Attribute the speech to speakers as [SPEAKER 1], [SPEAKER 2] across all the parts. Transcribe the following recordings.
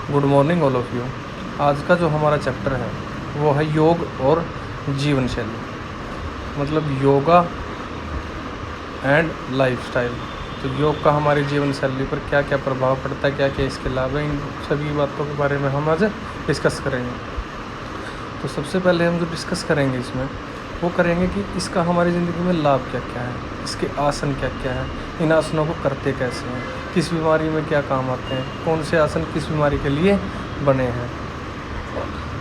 [SPEAKER 1] Good morning all of you. आज का जो हमारा चैप्टर है वो है योग और जीवन शैली, मतलब योगा एंड लाइफस्टाइल। तो योग का हमारी जीवन शैली पर क्या क्या प्रभाव पड़ता है, क्या क्या इसके लाभ हैं, इन सभी बातों के बारे में हम आज डिस्कस करेंगे। तो सबसे पहले हम जो डिस्कस करेंगे इसमें वो करेंगे कि इसका हमारी ज़िंदगी में लाभ क्या क्या है, इसके आसन क्या क्या हैं, इन आसनों को करते कैसे हैं, किस बीमारी में क्या काम आते हैं, कौन से आसन किस बीमारी के लिए बने हैं।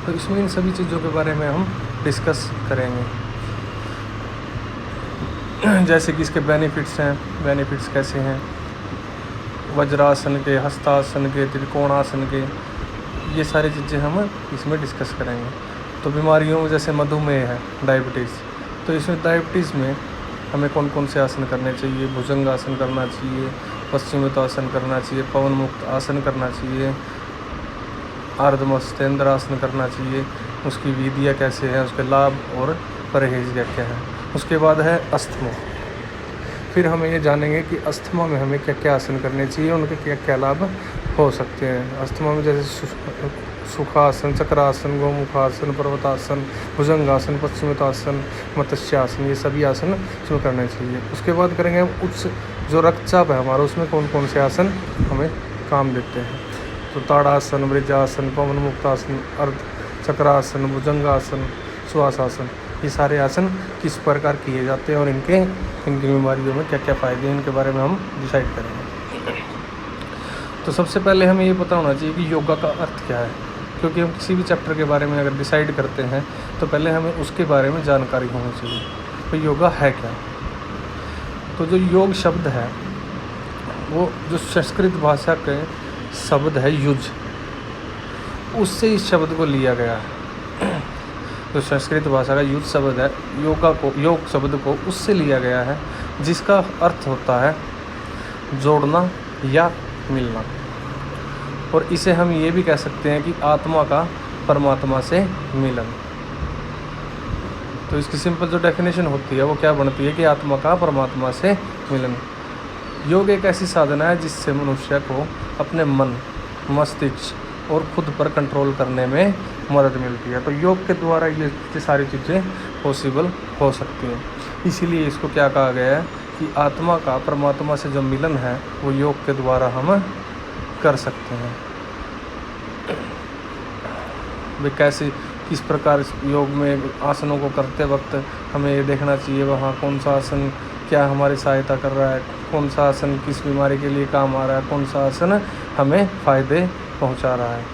[SPEAKER 1] तो इसमें इन सभी चीज़ों के बारे में हम डिस्कस करेंगे। जैसे कि इसके बेनिफिट्स हैं, बेनिफिट्स कैसे हैं, वज्रासन के, हस्तासन के, त्रिकोणासन के, ये सारी चीज़ें हम इसमें डिस्कस करेंगे। तो बीमारियों में जैसे मधुमेह है, डायबिटीज़, तो इसमें डायबिटीज़ में हमें कौन कौन से आसन करने चाहिए। भुजंग आसन करना चाहिए, पश्चिमोत्तासन करना चाहिए, पवन मुक्त आसन करना चाहिए, अर्धमस्तेंद्र आसन करना चाहिए, उसकी विधियाँ कैसे हैं, उसके लाभ और परहेज क्या क्या है। उसके बाद है अस्थमा। फिर हमें ये जानेंगे कि अस्थमा में हमें क्या क्या आसन करने चाहिए, उनके क्या क्या लाभ हो सकते हैं। अस्थमा में जैसे सुखासन, चक्रासन, गोमुखासन, पर्वतासन, भुजंगासन, पश्चिमोत्तासन, मत्स्यासन, ये सभी आसन इसमें करने चाहिए। उसके बाद करेंगे हम उच्च जो रक्तचाप है हमारा, उसमें कौन कौन से आसन हमें काम देते हैं। तो ताड़ासन, वृजासन, पवन मुक्तासन, अर्ध चक्रासन, भुजंगासन, श्वासासन, ये सारे आसन किस प्रकार किए जाते हैं और इनकी बीमारियों में क्या क्या फ़ायदे हैं, इनके बारे में हम डिसाइड करेंगे। तो सबसे पहले हमें ये पता होना चाहिए कि योगा का अर्थ क्या है, क्योंकि हम किसी भी चैप्टर के बारे में अगर डिसाइड करते हैं तो पहले हमें उसके बारे में जानकारी होनी चाहिए। तो योगा है क्या। तो जो योग शब्द है वो जो संस्कृत भाषा के शब्द है युज, उससे इस शब्द को लिया गया है। जो संस्कृत भाषा का युज शब्द है, योग शब्द को उससे लिया गया है, जिसका अर्थ होता है जोड़ना या मिलना। और इसे हम ये भी कह सकते हैं कि आत्मा का परमात्मा से मिलन। तो इसकी सिंपल जो डेफिनेशन होती है वो क्या बनती है कि आत्मा का परमात्मा से मिलन। योग एक ऐसी साधना है जिससे मनुष्य को अपने मन, मस्तिष्क और खुद पर कंट्रोल करने में मदद मिलती है। तो योग के द्वारा ये सारी चीज़ें पॉसिबल हो सकती हैं। इसीलिए इसको क्या कहा गया है कि आत्मा का परमात्मा से जो मिलन है वो योग के द्वारा हम कर सकते हैं। वे कैसे, किस प्रकार योग में आसनों को करते वक्त हमें ये देखना चाहिए वहाँ कौन सा आसन क्या हमारी सहायता कर रहा है, कौन सा आसन किस बीमारी के लिए काम आ रहा है, कौन सा आसन हमें फ़ायदे पहुँचा रहा है।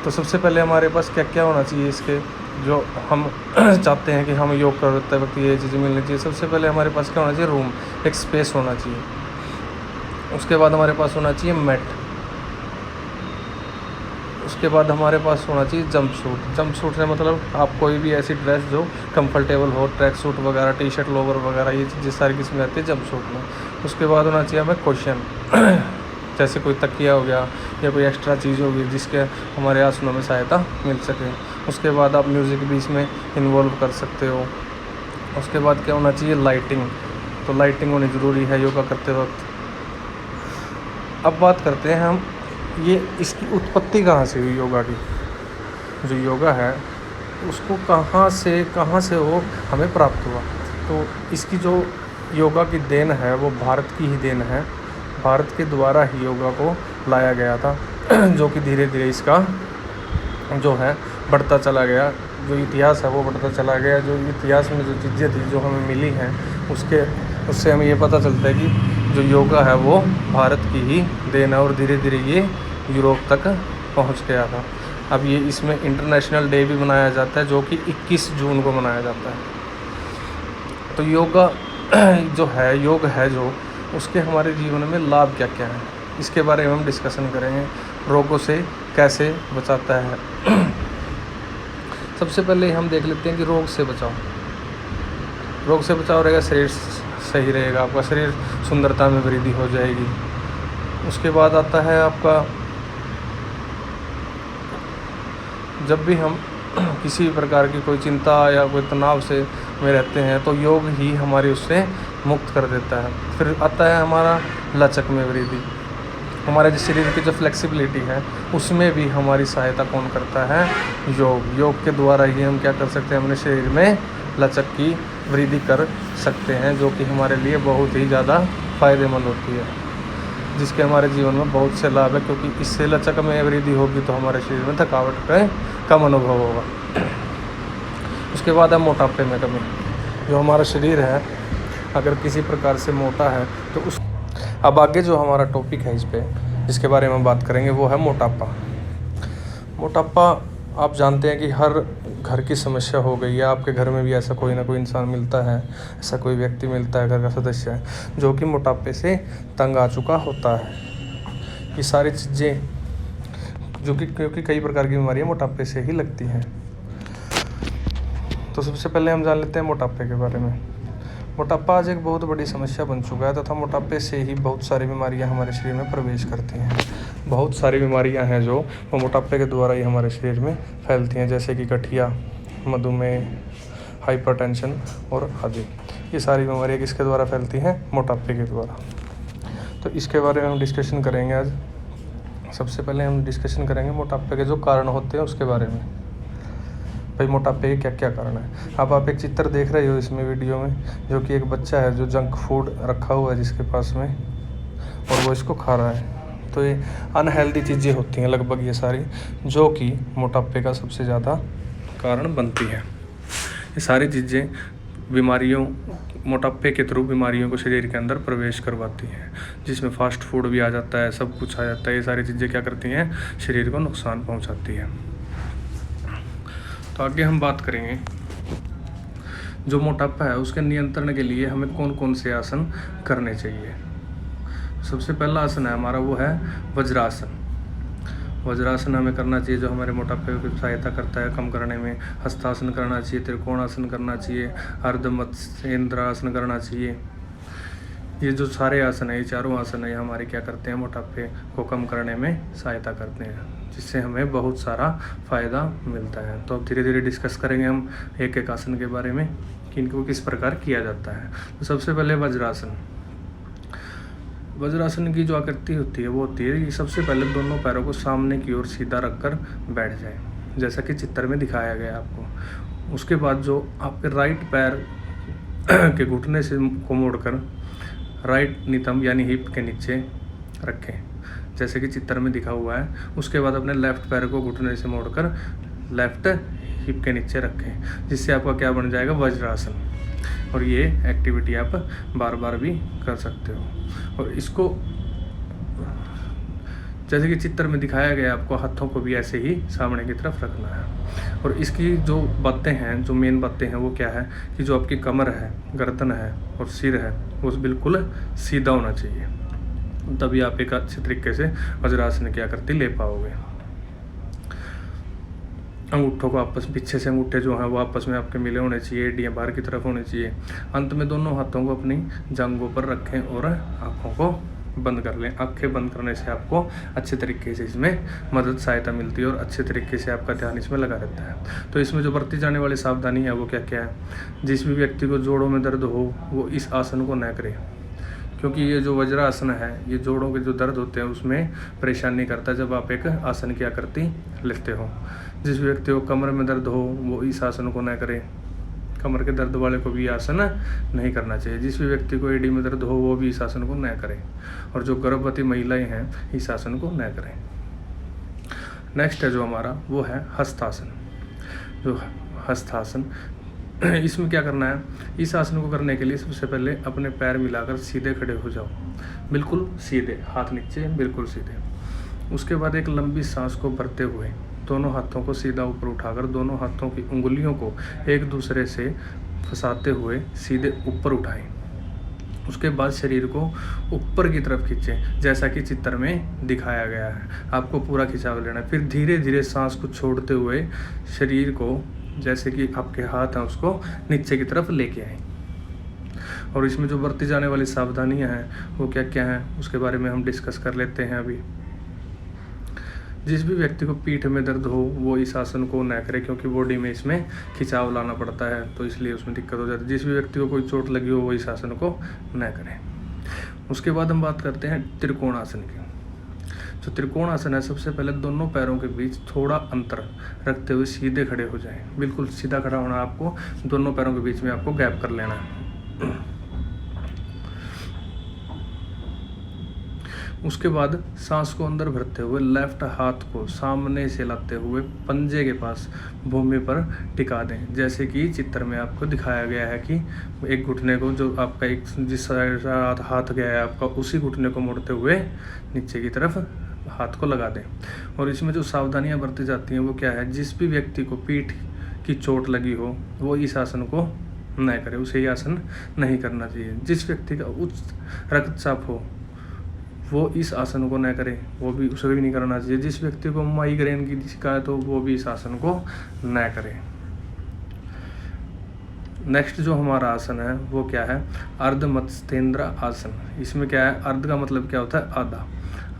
[SPEAKER 1] तो सबसे पहले हमारे पास क्या क्या होना चाहिए इसके, जो हम चाहते हैं कि हम योग करते वक्त ये चीज़ें मिलनी चाहिए। सबसे पहले हमारे पास क्या होना चाहिए, रूम, एक स्पेस होना चाहिए। उसके बाद हमारे पास होना चाहिए मैट। उसके बाद हमारे पास होना चाहिए जंप सूट। जंप सूट से मतलब आप कोई भी ऐसी ड्रेस जो कंफर्टेबल हो, ट्रैक सूट वगैरह, टी शर्ट, लोवर वगैरह, ये चीज़ें सारी किस्में आती है जंप सूट में। उसके बाद होना चाहिए हमें क्वेश्चन जैसे कोई तकिया हो गया या कोई एक्स्ट्रा चीज़ होगी जिसके हमारे आसनों में सहायता मिल सके। उसके बाद आप म्यूज़िक भी इसमें इन्वॉल्व कर सकते हो। उसके बाद क्या होना चाहिए, लाइटिंग। तो लाइटिंग होनी ज़रूरी है योगा करते वक्त। अब बात करते हैं हम ये इसकी उत्पत्ति कहाँ से हुई योगा की। जो योगा है उसको कहाँ से वो हमें प्राप्त हुआ। तो इसकी जो योगा की देन है वो भारत की ही देन है। भारत के द्वारा ही योगा को लाया गया था, जो कि धीरे धीरे इसका जो है बढ़ता चला गया। जो इतिहास है वो बढ़ता चला गया। जो इतिहास में जो चीज़ें थी जो हमें मिली हैं उससे हमें ये पता चलता है कि जो योगा है वो भारत की ही देन है और धीरे धीरे ये यूरोप तक पहुंच गया था। अब ये इसमें इंटरनेशनल डे भी मनाया जाता है जो कि 21 जून को मनाया जाता है। तो योगा जो है, योग है जो, उसके हमारे जीवन में लाभ क्या क्या हैं इसके बारे में हम डिस्कशन करेंगे। रोगों से कैसे बचाता है। सबसे पहले हम देख लेते हैं कि रोग से बचाव रहेगा, शरीर सही रहेगा, आपका शरीर सुंदरता में वृद्धि हो जाएगी। उसके बाद आता है आपका, जब भी हम किसी प्रकार की कोई चिंता या कोई तनाव से में रहते हैं तो योग ही हमारी उससे मुक्त कर देता है। फिर आता है हमारा लचक में वृद्धि। हमारे जो शरीर की जो फ्लेक्सिबिलिटी है उसमें भी हमारी सहायता कौन करता है? योग के द्वारा ही हम क्या कर सकते हैं? अपने शरीर में लचक की वृद्धि कर सकते हैं, जो कि हमारे लिए बहुत ही ज़्यादा फ़ायदेमंद होती है, जिसके हमारे जीवन में बहुत से लाभ है, क्योंकि इससे लचक में वृद्धि होगी तो हमारे शरीर में थकावट का कम अनुभव होगा। उसके बाद है मोटापे में कमी। जो हमारा शरीर है अगर किसी प्रकार से मोटा है तो उस अब आगे जो हमारा टॉपिक है इस पे जिसके बारे में बात करेंगे वो है मोटापा। मोटापा आप जानते हैं कि हर घर की समस्या हो गई है। आपके घर में भी ऐसा कोई ना कोई इंसान मिलता है, ऐसा कोई व्यक्ति मिलता है, घर का सदस्य है जो कि मोटापे से तंग आ चुका होता है। ये सारी चीज़ें जो कि क्योंकि कई प्रकार की बीमारियां मोटापे से ही लगती हैं। तो सबसे पहले हम जान लेते हैं मोटापे के बारे में। मोटापा आज एक बहुत बड़ी समस्या बन चुका है तथा मोटापे से ही बहुत सारी बीमारियां हमारे शरीर में प्रवेश करती हैं। बहुत सारी बीमारियां हैं जो वो मोटापे के द्वारा ही हमारे शरीर में फैलती हैं, जैसे कि गठिया, मधुमेह, हाइपरटेंशन और आदि। ये सारी बीमारियां किसके द्वारा फैलती हैं? मोटापे के द्वारा। तो इसके बारे में हम डिस्कशन करेंगे आज। सबसे पहले हम डिस्कशन करेंगे मोटापे के जो कारण होते हैं उसके बारे में। भाई मोटापे के क्या क्या कारण है। अब आप एक चित्र देख रहे हो इसमें वीडियो में, जो कि एक बच्चा है जो जंक फूड रखा हुआ है जिसके पास में, और वो इसको खा रहा है। तो ये अनहेल्दी चीज़ें होती हैं लगभग ये सारी, जो कि मोटापे का सबसे ज़्यादा कारण बनती है। ये सारी चीज़ें बीमारियों मोटापे के थ्रू बीमारियों को शरीर के अंदर प्रवेश करवाती हैं, जिसमें फास्ट फूड भी आ जाता है, सब कुछ आ जाता है। ये सारी चीज़ें क्या करती हैं? शरीर को नुकसान पहुंचाती है। तो आगे हम बात करेंगे जो मोटापा है उसके नियंत्रण के लिए हमें कौन कौन से आसन करने चाहिए। सबसे पहला आसन है हमारा वो है वज्रासन। वज्रासन हमें करना चाहिए जो हमारे मोटापे की सहायता करता है कम करने में। हस्तासन करना चाहिए, त्रिकोणासन करना चाहिए, अर्धमत्स्येंद्रासन करना चाहिए। ये जो सारे आसन है, ये चारों आसन है, ये हमारे क्या करते हैं? मोटापे को कम करने में सहायता करते हैं, जिससे हमें बहुत सारा फ़ायदा मिलता है। तो अब धीरे धीरे डिस्कस करेंगे हम एक एक आसन के बारे में कि इनको किस प्रकार किया जाता है। तो सबसे पहले वज्रासन। वज्रासन की जो आकृति होती है वो होती है कि सबसे पहले दोनों पैरों को सामने की ओर सीधा रखकर बैठ जाए, जैसा कि चित्र में दिखाया गया आपको। उसके बाद जो आपके राइट पैर के घुटने से को मोड़कर राइट नितंब यानी हिप के नीचे रखें, जैसे कि चित्र में दिखा हुआ है। उसके बाद अपने लेफ्ट पैर को घुटने से मोड़कर लेफ्ट हिप के नीचे रखें, जिससे आपका क्या बन जाएगा? वज्रासन। और ये एक्टिविटी आप बार बार भी कर सकते हो। और इसको जैसे कि चित्र में दिखाया गया आपको हाथों को भी ऐसे ही सामने की तरफ रखना है। और इसकी जो बातें हैं, जो मेन बातें हैं वो क्या है कि जो आपकी कमर है, गर्दन है और सिर है वो बिल्कुल सीधा होना चाहिए, तभी आप एक अच्छे तरीके से वज्रासन की आकृति ले पाओगे। अंगूठों को आपस पीछे से अंगूठे जो हैं वो आपस में आपके मिले होने चाहिए, एड़ियाँ बाहर की तरफ होनी चाहिए। अंत में दोनों हाथों को अपनी जांघों पर रखें और आँखों को बंद कर लें। आँखें बंद करने से आपको अच्छे तरीके से इसमें मदद सहायता मिलती है और अच्छे तरीके से आपका ध्यान इसमें लगा रहता है। तो इसमें जो बरती जाने वाली सावधानी है वो क्या क्या है? जिस भी व्यक्ति को जोड़ों में दर्द हो वो इस आसन को न करे, क्योंकि ये जो वज्रासन है ये जोड़ों के जो दर्द होते हैं उसमें परेशान नहीं करता जब आप एक आसन की आकृति लेते हो। जिस व्यक्ति को कमर में दर्द हो वो इस आसन को न करे। कमर के दर्द वाले को भी आसन नहीं करना चाहिए। जिस भी व्यक्ति को एडी में दर्द हो वो भी इस आसन को न करें। और जो गर्भवती महिलाएं हैं इस आसन को न करें। नेक्स्ट है जो हमारा वो है हस्तासन। जो हस्तासन इसमें क्या करना है? इस आसन को करने के लिए सबसे पहले अपने पैर मिलाकर सीधे खड़े हो जाओ, बिल्कुल सीधे, हाथ नीचे बिल्कुल सीधे। उसके बाद एक लंबी सांस को भरते हुए दोनों हाथों को सीधा ऊपर उठाकर दोनों हाथों की उंगलियों को एक दूसरे से फंसाते हुए सीधे ऊपर उठाएं। उसके बाद शरीर को ऊपर की तरफ खींचें, जैसा कि चित्र में दिखाया गया है। आपको पूरा खिंचाव लेना है। फिर धीरे धीरे सांस को छोड़ते हुए शरीर को, जैसे कि आपके हाथ हैं, उसको नीचे की तरफ लेके आएं। और इसमें जो बरती जाने वाली सावधानियां हैं वो क्या क्या हैं उसके बारे में हम डिस्कस कर लेते हैं अभी। जिस भी व्यक्ति को पीठ में दर्द हो वो इस आसन को न करे, क्योंकि बॉडी में इसमें खिंचाव लाना पड़ता है तो इसलिए उसमें दिक्कत हो जाती है। जिस भी व्यक्ति को कोई चोट लगी हो वो इस आसन को न करें। उसके बाद हम बात करते हैं त्रिकोणासन की। जो त्रिकोणासन है, सबसे पहले दोनों पैरों के बीच थोड़ा अंतर रखते हुए सीधे खड़े हो जाएं। बिल्कुल सीधा खड़ा होना, आपको दोनों पैरों के बीच में आपको गैप कर लेना है। उसके बाद सांस को अंदर भरते हुए लेफ्ट हाथ को सामने से लाते हुए पंजे के पास भूमि पर टिका दें, जैसे कि चित्र में आपको दिखाया गया है कि एक घुटने को, जो आपका एक जिस हाथ गया है आपका, उसी घुटने को मोड़ते हुए नीचे की तरफ हाथ को लगा दें। और इसमें जो सावधानियां बरती जाती हैं वो क्या है, जिस भी व्यक्ति को पीठ की चोट लगी हो वो इस आसन को न करे, उसे ये आसन नहीं करना चाहिए। जिस व्यक्ति का उच्च रक्तचाप हो वो इस आसन को न करे, वो भी उसे भी नहीं करना चाहिए। जिस व्यक्ति को माइग्रेन की शिकायत हो वो भी इस आसन को न करे। नेक्स्ट जो हमारा आसन है वो क्या है, अर्धमत्स्येंद्र आसन। इसमें क्या है, अर्ध का मतलब क्या होता है, आधा।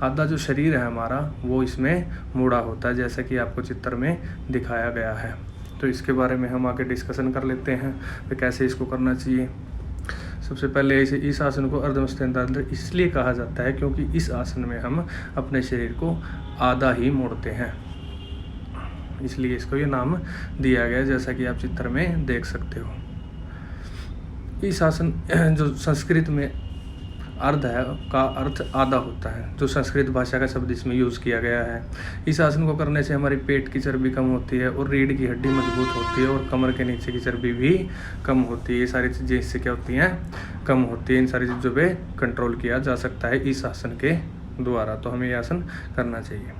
[SPEAKER 1] आधा जो शरीर है हमारा वो इसमें मुड़ा होता है, जैसा कि आपको चित्र में दिखाया गया है। तो इसके बारे में हम आगे डिस्कशन कर लेते हैं कि कैसे इसको करना चाहिए। सबसे पहले इस आसन को अर्धमत्स्येंद्र इसलिए कहा जाता है क्योंकि इस आसन में हम अपने शरीर को आधा ही मोड़ते हैं, इसलिए इसको ये नाम दिया गया, जैसा कि आप चित्र में देख सकते हो। इस आसन जो संस्कृत में अर्ध है का अर्थ आधा होता है, जो संस्कृत भाषा का शब्द इसमें यूज़ किया गया है। इस आसन को करने से हमारी पेट की चर्बी कम होती है और रीढ़ की हड्डी मजबूत होती है और कमर के नीचे की चर्बी भी कम होती है। ये सारी चीज़ें इससे क्या होती हैं, कम होती है। इन सारी चीज़ों पे कंट्रोल किया जा सकता है इस आसन के द्वारा, तो हमें ये आसन करना चाहिए।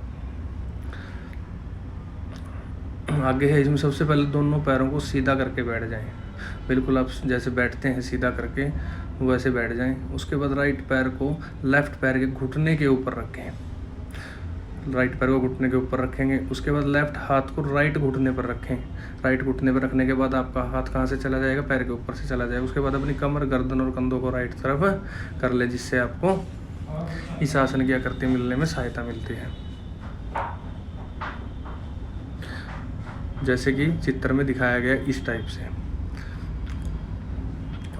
[SPEAKER 1] आगे है, इसमें सबसे पहले दोनों पैरों को सीधा करके बैठ जाएं। बिल्कुल आप जैसे बैठते हैं सीधा करके वैसे बैठ जाएं। उसके बाद राइट पैर को लेफ्ट पैर के घुटने के ऊपर रखें, राइट पैर को घुटने के ऊपर रखेंगे। उसके बाद लेफ्ट हाथ को राइट घुटने पर रखें। राइट घुटने पर रखने के बाद आपका हाथ कहाँ से चला जाएगा, पैर के ऊपर से चला जाएगा। उसके बाद अपनी कमर, गर्दन और कंधों को राइट तरफ कर ले, जिससे आपको इस आसन की आकृति मिलने में सहायता मिलती है, जैसे कि चित्र में दिखाया गया इस टाइप से।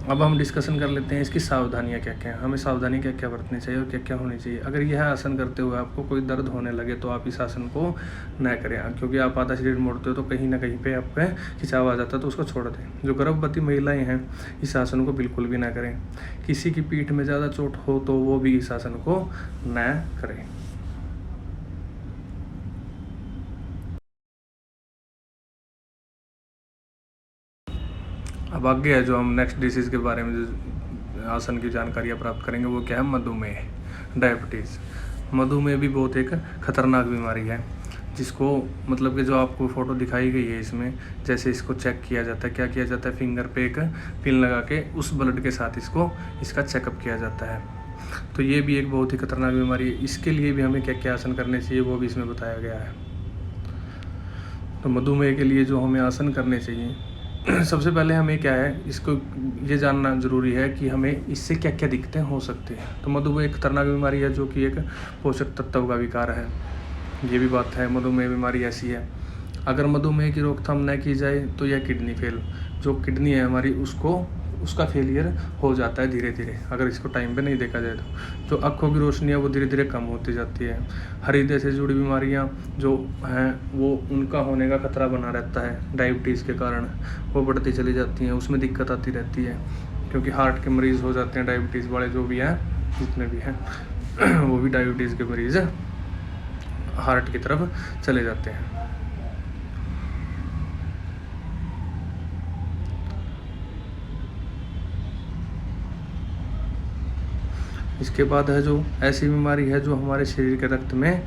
[SPEAKER 1] अब हम डिस्कशन कर लेते हैं इसकी सावधानियां क्या क्या हैं, हमें सावधानी क्या क्या बरतनी चाहिए और क्या क्या होनी चाहिए। अगर यह आसन करते हुए आपको कोई दर्द होने लगे तो आप इस आसन को न करें, क्योंकि आप आधा शरीर मोड़ते हो तो कहीं ना कहीं पे आपका खिंचाव आ जाता है, तो उसको छोड़ दें। जो गर्भवती महिलाएं हैं इस आसन को बिल्कुल भी ना करें। किसी की पीठ में ज़्यादा चोट हो तो वो भी इस आसन को न करें। अब आगे है जो हम नेक्स्ट डिसीज़ के बारे में जो आसन की जानकारियाँ प्राप्त करेंगे वो क्या है, मधुमेह, डायबिटीज़। मधुमेह भी बहुत एक खतरनाक बीमारी है, जिसको मतलब कि जो आपको फ़ोटो दिखाई गई है इसमें, जैसे इसको चेक किया जाता है, क्या किया जाता है, फिंगर पे एक पिन लगा के उस ब्लड के साथ इसका चेकअप किया जाता है। तो ये भी एक बहुत ही खतरनाक बीमारी है। इसके लिए भी हमें क्या क्या आसन करने चाहिए वो भी इसमें बताया गया है। तो मधुमेह के लिए जो हमें आसन करने चाहिए, सबसे पहले हमें क्या है, इसको ये जानना ज़रूरी है कि हमें इससे क्या क्या दिक्कतें हो सकती हैं। तो मधुमेह एक खतरनाक बीमारी है जो कि एक पोषक तत्व का विकार है, ये भी बात है। मधुमेह बीमारी ऐसी है, अगर मधुमेह की रोकथाम न की जाए तो यह किडनी फेल, जो किडनी है हमारी उसका फेलियर हो जाता है धीरे धीरे, अगर इसको टाइम पे नहीं देखा जाए तो। जो आँखों की रोशनी है वो धीरे धीरे कम होती जाती है। हृदय से जुड़ी बीमारियां जो हैं वो उनका होने का खतरा बना रहता है, डायबिटीज़ के कारण वो बढ़ती चली जाती हैं, उसमें दिक्कत आती रहती है, क्योंकि हार्ट के मरीज़ हो जाते हैं डायबिटीज़ वाले, जो भी हैं जितने भी हैं वो भी डायबिटीज़ के मरीज़ हार्ट की तरफ चले जाते हैं। इसके बाद है जो ऐसी बीमारी है जो हमारे शरीर के रक्त में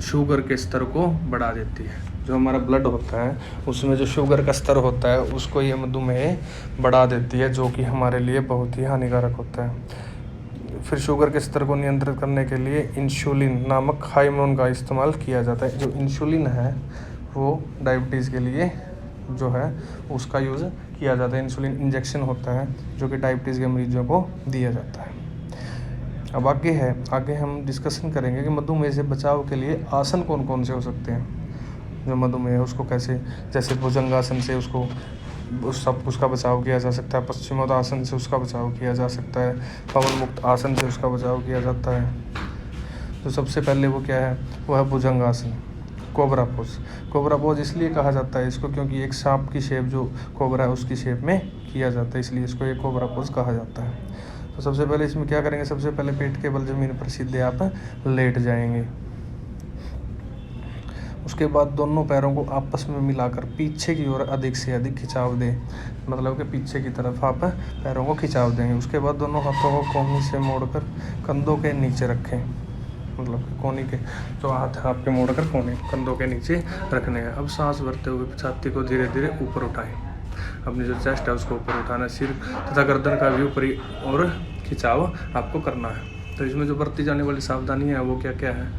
[SPEAKER 1] शुगर के स्तर को बढ़ा देती है। जो हमारा ब्लड होता है उसमें जो शुगर का स्तर होता है उसको ये मधुमेह बढ़ा देती है, जो कि हमारे लिए बहुत ही हानिकारक होता है। फिर शुगर के स्तर को नियंत्रित करने के लिए इंसुलिन नामक हार्मोन का इस्तेमाल किया जाता है। जो इंसुलिन है वो डायबिटीज़ के लिए जो है उसका यूज़ किया जाता है। इंसुलिन इंजेक्शन होता है जो कि डायबिटीज़ के मरीजों को दिया जाता है। अब आगे हम डिस्कशन करेंगे कि मधुमेह से बचाव के लिए आसन कौन कौन से हो सकते हैं। जो मधुमेह है उसको कैसे, जैसे भुजंगासन से उसका बचाव किया जा सकता है, पश्चिमोत्तासन से उसका बचाव किया जा सकता है, पवन मुक्त आसन से उसका बचाव किया जाता है। तो सबसे पहले वो क्या है, वो है भुजंगासन, कोबरा पोज। कोबरा पोज इसलिए कहा जाता है इसको क्योंकि एक सांप की शेप जो कोबरा है उसकी शेप में किया जाता है, इसलिए इसको एक कोबरा पोज कहा जाता है। तो सबसे पहले इसमें क्या करेंगे, सबसे पहले पेट के बल ज़मीन पर सीधे आप लेट जाएंगे। उसके बाद दोनों पैरों को आपस में मिलाकर पीछे की ओर अधिक से अधिक खिंचाव दें, मतलब कि पीछे की तरफ आप पैरों को खिंचाव देंगे। उसके बाद दोनों हाथों को कोहनी से मोड़कर कंधों के नीचे रखें, मतलब कि कोहनी के जो हाथ है आपके मोड़कर कोहनी कंधों के नीचे रखने हैं। अब सांस भरते हुए छाती को धीरे धीरे ऊपर उठाएं, अपनी जो चेस्ट है उसको ऊपर उठाना, सिर तथा गर्दन का भी ऊपरी और खिंचाव आपको करना है। तो इसमें जो बरती जाने वाली सावधानी है वो क्या क्या है,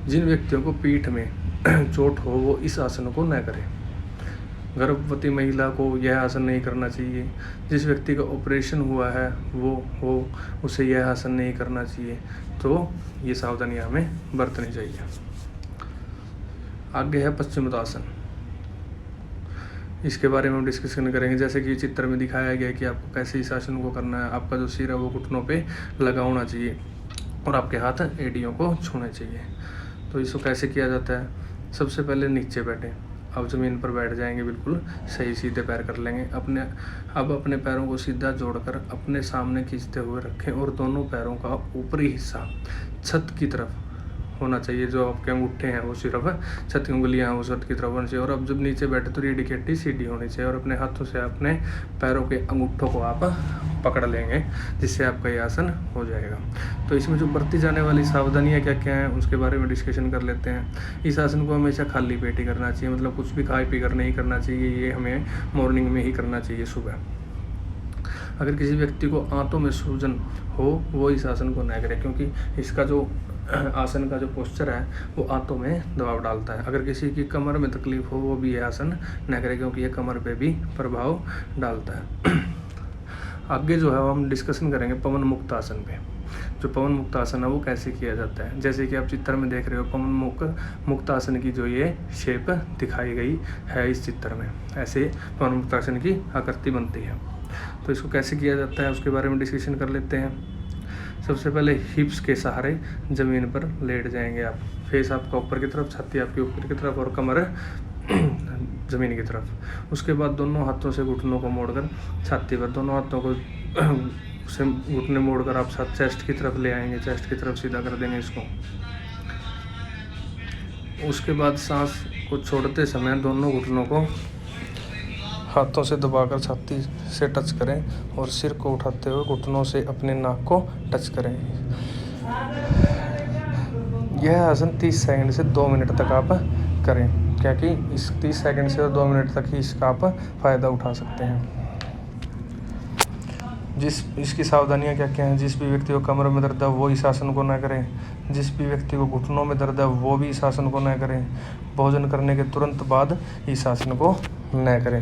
[SPEAKER 1] जिन व्यक्तियों को पीठ में चोट हो वो इस आसन को न करें। गर्भवती महिला को यह आसन नहीं करना चाहिए। जिस व्यक्ति का ऑपरेशन हुआ है वो हो उसे यह आसन नहीं करना चाहिए। तो ये सावधानियां हमें बरतनी चाहिए। आगे है पश्चिमोत्तासन, इसके बारे में हम डिस्कशन करेंगे। जैसे कि चित्र में दिखाया गया है कि आपको कैसे इस आसन को करना है। आपका जो सिर है वो घुटनों पे लगा होना चाहिए और आपके हाथ एड़ियों को छूने चाहिए। तो इसको कैसे किया जाता है, सबसे पहले नीचे बैठें, अब ज़मीन पर बैठ जाएंगे, बिल्कुल सही सीधे पैर कर लेंगे। अब अपने पैरों को सीधा जोड़कर अपने सामने खींचते हुए रखें और दोनों पैरों का ऊपरी हिस्सा छत की तरफ होना चाहिए। जो आपके अंगूठे हैं वो सिर्फ छत की उंगलियां हैं वो छत की तरफ होनी चाहिए। और अब जब नीचे बैठे तो रीढ़ की हड्डी सीधी होनी चाहिए और अपने हाथों से अपने पैरों के अंगूठों को आप पकड़ लेंगे, जिससे आपका ये आसन हो जाएगा। तो इसमें जो बरती जाने वाली सावधानियाँ क्या क्या हैं उसके बारे में डिस्कशन कर लेते हैं। इस आसन को हमेशा खाली पेट ही करना चाहिए, मतलब कुछ भी खाए पी कर नहीं करना चाहिए। ये हमें मॉर्निंग में ही करना चाहिए, सुबह। अगर किसी व्यक्ति को आंतों में सूजन हो वो इस आसन को न करे, क्योंकि इसका जो आसन का जो पोस्चर है वो आंतों में दबाव डालता है। अगर किसी की कमर में तकलीफ हो वो भी यह आसन न करे, क्योंकि ये कमर पे भी प्रभाव डालता है। आगे जो है वो हम डिस्कशन करेंगे पवन मुक्त आसन पे। जो पवन मुक्त आसन है वो कैसे किया जाता है, जैसे कि आप चित्र में देख रहे हो पवन मुक्त आसन की जो ये शेप दिखाई गई है इस चित्र में, ऐसे पवन मुक्त आसन की आकृति बनती है। तो इसको कैसे किया जाता है उसके बारे में डिस्कशन कर लेते हैं। सबसे पहले हिप्स के सहारे ज़मीन पर लेट जाएंगे आप, फेस आपका ऊपर की तरफ, छाती आपकी ऊपर की तरफ और कमर ज़मीन की तरफ। उसके बाद दोनों हाथों से घुटनों को मोड़कर छाती पर, दोनों हाथों को से घुटने मोड़कर आप साथ चेस्ट की तरफ ले आएंगे, चेस्ट की तरफ सीधा कर देंगे इसको। उसके बाद सांस को छोड़ते समय दोनों घुटनों को हाथों से दबाकर छाती से टच करें और सिर को उठाते हुए घुटनों से अपने नाक को टच करें। यह आसन 30 सेकंड से 2 मिनट तक आप करें, क्योंकि इस 30 सेकंड से 2 मिनट तक ही इसका आप फ़ायदा उठा सकते हैं। इसकी सावधानियां क्या क्या हैं, जिस भी व्यक्ति को कमर में दर्द है वो इस आसन को न करें। जिस भी व्यक्ति को घुटनों में दर्द है वो भी इस आसन को न करें। भोजन करने के तुरंत बाद इस आसन को न करें।